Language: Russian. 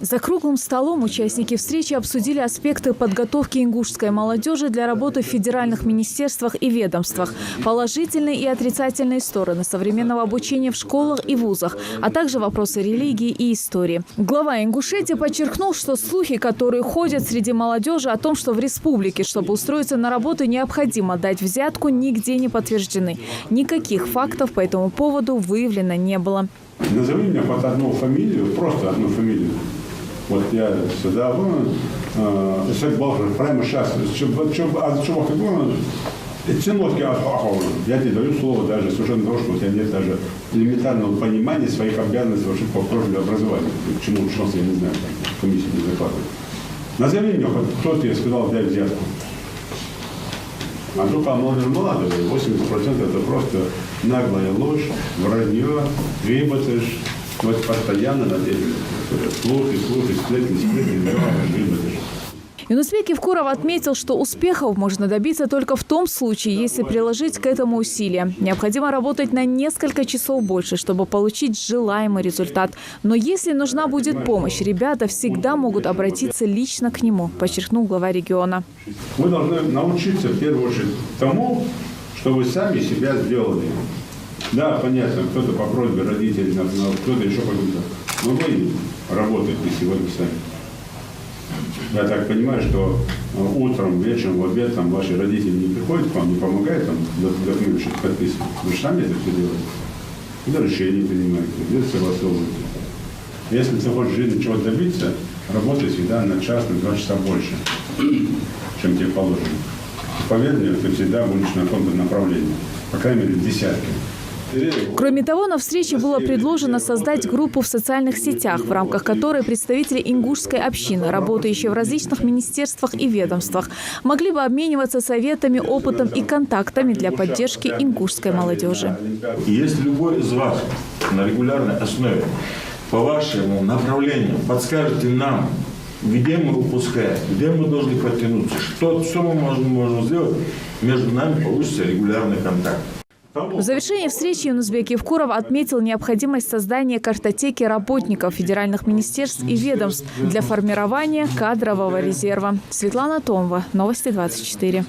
За круглым столом участники встречи обсудили аспекты подготовки ингушской молодежи для работы в федеральных министерствах и ведомствах, положительные и отрицательные стороны современного обучения в школах и вузах, а также вопросы религии и истории. Глава Ингушетии подчеркнул, что слухи, которые ходят среди молодежи о том, что в республике, чтобы устроиться на работу, необходимо дать взятку, нигде не подтверждены. Никаких фактов по этому поводу выявлено не было. Назови мне хоть одну фамилию, просто одну фамилию. Вот я сюда, прямо сейчас, я тебе даю слово даже совершенно того, что у тебя нет даже элементарного понимания своих обязанностей вообще по профилю образования. К чему учился, я не знаю, комиссия не закладывает. Назови мне хоть кто тебе сказал дать взятку. А только молодежь, 80% это просто наглая ложь, вранье, вымотаешь. Вот постоянно надеюсь, слухи, сплетни, вымотаешь. Юнусбек Евкуров отметил, что успехов можно добиться только в том случае, если приложить к этому усилия. Необходимо работать на несколько часов больше, чтобы получить желаемый результат. Но если нужна будет помощь, ребята всегда могут обратиться лично к нему, подчеркнул глава региона. Вы должны научиться в первую очередь тому, что вы сами себя сделали. Да, понятно, кто-то по просьбе родителей, кто-то еще по-то. Но вы работаете сегодня сами. Я так понимаю, что утром, вечером, в обед там ваши родители не приходят к вам, не помогают там документы подписывать. Вы же сами это все делаете. Вы решения принимаете, где-то согласовываете. Если ты хочешь в жизни чего-то добиться, работай всегда на час, на 2 часа больше, чем тебе положено. Поверь мне, ты всегда будешь на каком-то направлении. По крайней мере, десятки. Кроме того, на встрече было предложено создать группу в социальных сетях, в рамках которой представители ингушской общины, работающие в различных министерствах и ведомствах, могли бы обмениваться советами, опытом и контактами для поддержки ингушской молодежи. Если любой из вас на регулярной основе по вашему направлению подскажете нам, где мы упускаем, где мы должны подтянуться, что мы можем сделать, между нами получится регулярный контакт. В завершении встречи Юнусбек Евкуров отметил необходимость создания картотеки работников федеральных министерств и ведомств для формирования кадрового резерва. Светлана Томова, Новости 24.